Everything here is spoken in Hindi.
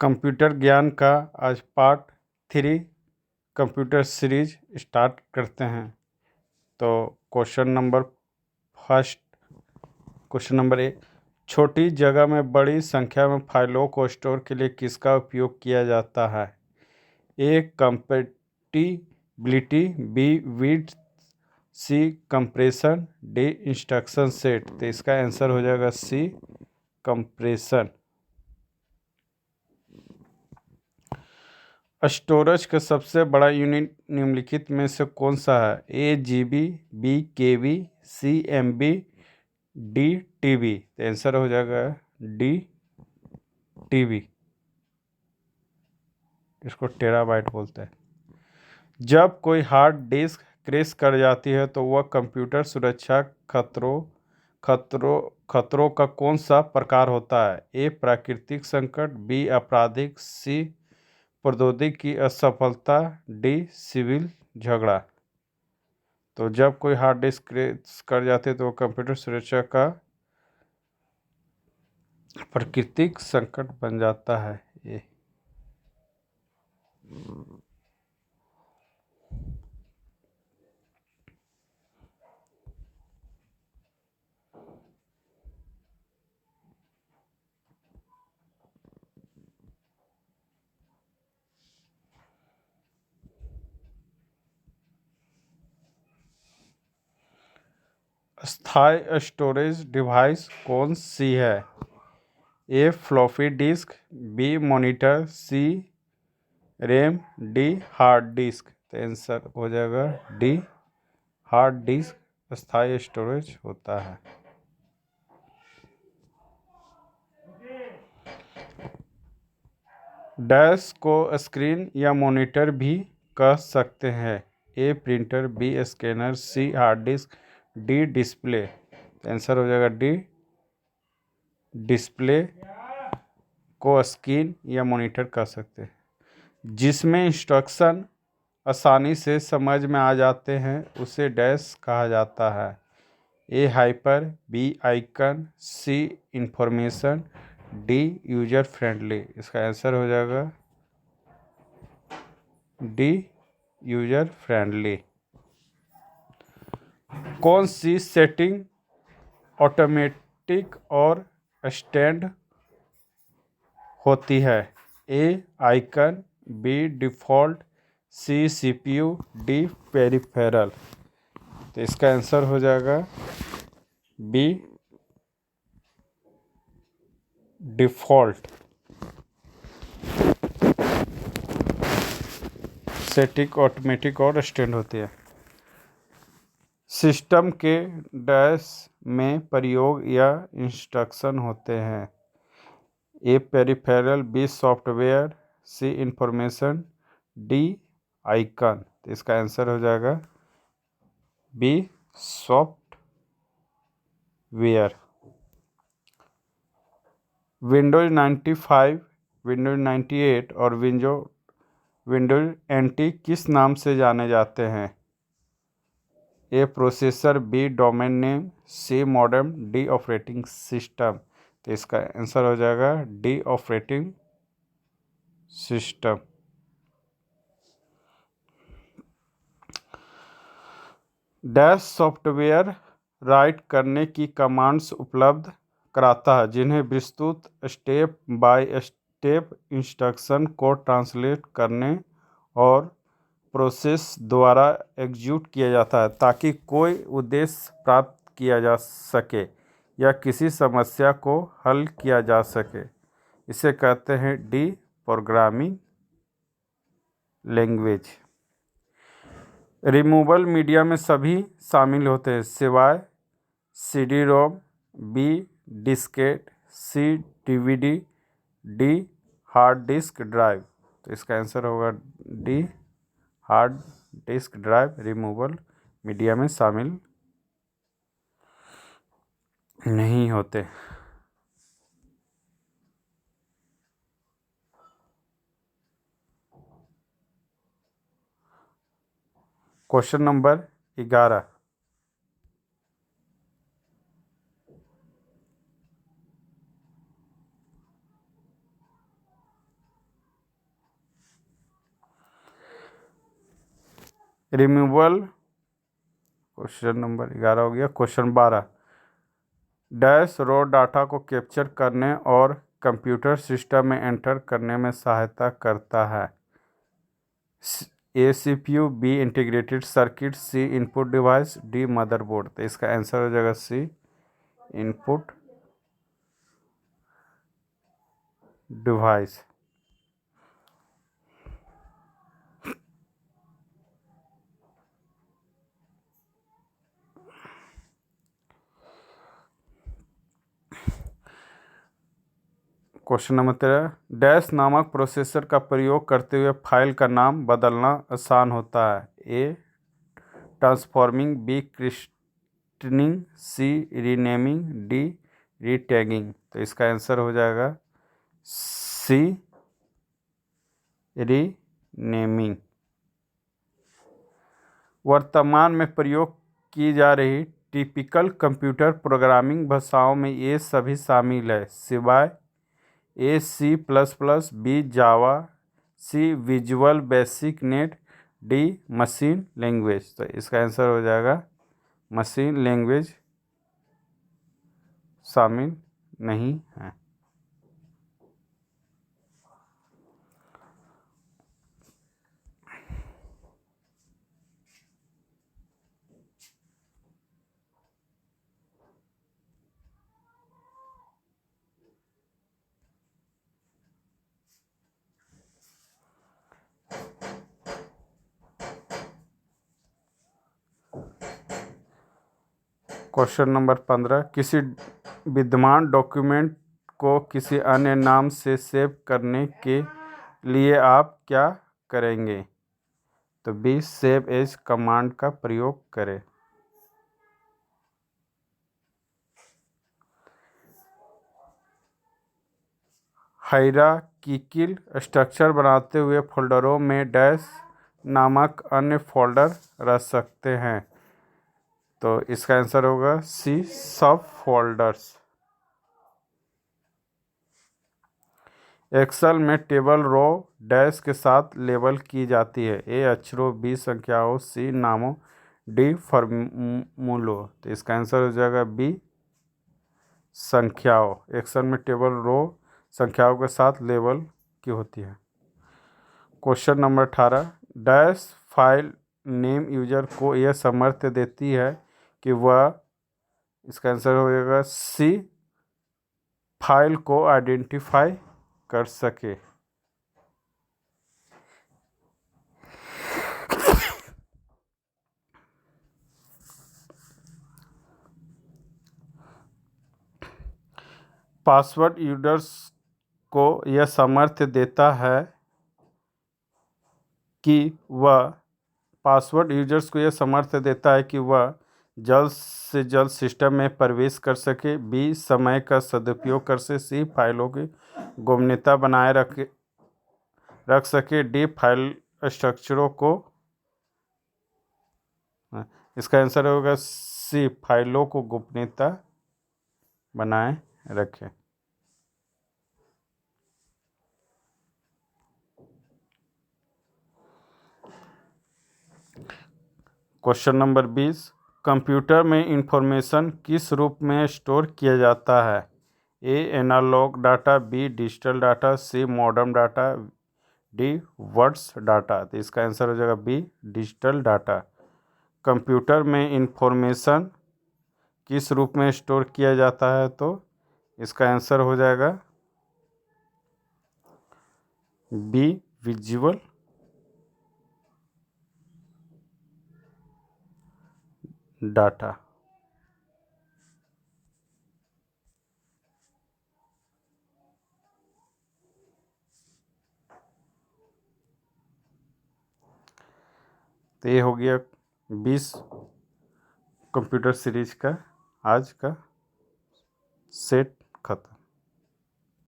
कंप्यूटर ज्ञान का आज पार्ट 3 कंप्यूटर सीरीज स्टार्ट करते हैं। तो क्वेश्चन नंबर ए, छोटी जगह में बड़ी संख्या में फाइलों को स्टोर के लिए किसका उपयोग किया जाता है? ए कंपैटिबिलिटी, बी विड्थ, सी कंप्रेशन, डी इंस्ट्रक्शन सेट। तो इसका आंसर हो जाएगा सी कंप्रेशन। स्टोरेज का सबसे बड़ा यूनिट निम्नलिखित में से कौन सा है? ए जीबी, बी केबी, सी एमबी, डी टीबी। तो आंसर हो जाएगा डी टीबी। इसको टेराबाइट बोलते हैं। जब कोई हार्ड डिस्क क्रैश कर जाती है तो वह कंप्यूटर सुरक्षा खतरों का कौन सा प्रकार होता है? ए प्राकृतिक संकट, बी आपराधिक, सी प्रौद्योगिकी की असफलता, डी सिविल झगड़ा। तो जब कोई हार्ड डिस्क क्रैश कर जाते हैं तो वो कंप्यूटर सुरक्षा का प्राकृतिक संकट बन जाता है। ये स्थायी स्टोरेज डिवाइस कौन सी है? A floppy disk, B monitor, C RAM, D hard disk. तो आंसर हो जाएगा डी हार्ड डिस्क स्थायी स्टोरेज होता है। डैश को स्क्रीन या मॉनिटर भी कह सकते हैं। A printer, B scanner, C hard disk, D display. Answer हो जाएगा डी डिस्प्ले को स्क्रीन या मॉनिटर कह सकते हैं। जिसमें इंस्ट्रक्शन आसानी से समझ में आ जाते हैं उसे डैश कहा जाता है। A hyper, B icon, C information, D user friendly. इसका आंसर हो जाएगा डी यूजर फ्रेंडली। कौन सी सेटिंग ऑटोमेटिक और स्टैंड होती है? A icon, B default, C CPU, D peripheral. तो इसका आंसर हो जाएगा बी डिफ़ॉल्ट। सेटिंग ऑटोमेटिक और स्टैंड होती है। सिस्टम के डैश में प्रयोग या इंस्ट्रक्शन होते हैं। ए पेरिफेरल, बी सॉफ्टवेयर, सी इंफॉर्मेशन, डी आइकन। तो इसका आंसर हो जाएगा बी सॉफ्टवेयर। विंडोज 95, विंडोज 98 और विंडोज एनटी किस नाम से जाने जाते हैं? ए प्रोसेसर, बी डोमेन नेम, सी मॉडेम, डी ऑपरेटिंग सिस्टम। तो इसका आंसर हो जाएगा D operating system. Dash software right करने की कमांड्स उपलब्ध कराता है जिन्हें विस्तृत स्टेप बाय स्टेप इंस्ट्रक्शन को ट्रांसलेट करने और प्रोसेस द्वारा एग्जीक्यूट किया जाता है ताकि कोई उद्देश्य प्राप्त किया जा सके या किसी समस्या को हल किया जा सके। इसे कहते हैं D programming language. Removable media में सभी शामिल होते हैं सिवाय CD ROM, B diskette, C DVD, D hard disk drive. तो इसका आंसर होगा D hard disk drive removable media में शामिल नहीं होते। Question number 11। Removal, question number 11 हो गया। क्वेश्चन 12, डैश रो डाटा को कैप्चर करने और कंप्यूटर सिस्टम में एंटर करने में सहायता करता है। A CPU, B integrated circuit, C input device, D motherboard. तो इसका आंसर हो जाएगा C input device. Question number 13, dash नामक प्रोसेसर का प्रयोग करते हुए फाइल का नाम बदलना आसान होता है। ए ट्रांसफॉर्मिंग, बी क्रिस्टनिंग, सी रीनेमिंग, डी रीटैगिंग। तो इसका आंसर हो जाएगा सी रीनेमिंग। वर्तमान में प्रयोग की जा रही टिपिकल कंप्यूटर प्रोग्रामिंग भाषाओं में ये सभी शामिल है, सिवाय A C plus plus, B Java, C Visual Basic NET, D machine language. तो इसका आंसर हो जाएगा मशीन लैंग्वेज शामिल नहीं है। क्वेश्चन नंबर 15, किसी विद्यमान डॉक्यूमेंट को किसी अन्य नाम से सेव करने के लिए आप क्या करेंगे? तो बी सेव एज कमांड का प्रयोग करें। हायरार्किकल स्ट्रक्चर बनाते हुए फोल्डरों में डैश नामक अन्य फोल्डर रख सकते हैं। तो इसका आंसर होगा सी सब फोल्डर्स। एक्सेल में टेबल रो डैश के साथ लेबल की जाती है। ए अक्षरों, बी संख्याओं, सी नामों, डी फॉर्मूलों। तो इसका आंसर हो जाएगा बी संख्याओं। एक्सेल में टेबल रो संख्याओं के साथ लेबल की होती है। Question number 18, dash file name user को यह सामर्थ्य देती है कि वह, इसका आंसर हो जाएगा सी फाइल को आइडेंटिफाई कर सके। पासवर्ड यूजर्स को यह सामर्थ्य देता है कि वह जल्द से जल्द सिस्टम में प्रवेश कर सके, बी समय का सदुपयोग कर सके, सी फाइलों की गोपनीयता बनाए रख सके, डी फाइल स्ट्रक्चरों को, इसका आंसर होगा सी फाइलों को गोपनीयता बनाए रखें। क्वेश्चन नंबर 20, कंप्यूटर में इंफॉर्मेशन किस रूप में स्टोर किया जाता है? A analog data, B digital data, C modern data, D words data. तो इसका आंसर हो जाएगा बी डिजिटल डाटा। कंप्यूटर में इंफॉर्मेशन किस रूप में स्टोर किया जाता है? तो इसका आंसर हो जाएगा बी विजुअल डाटा। तो ये हो गया 20 कंप्यूटर सीरीज का आज का सेट खत्म।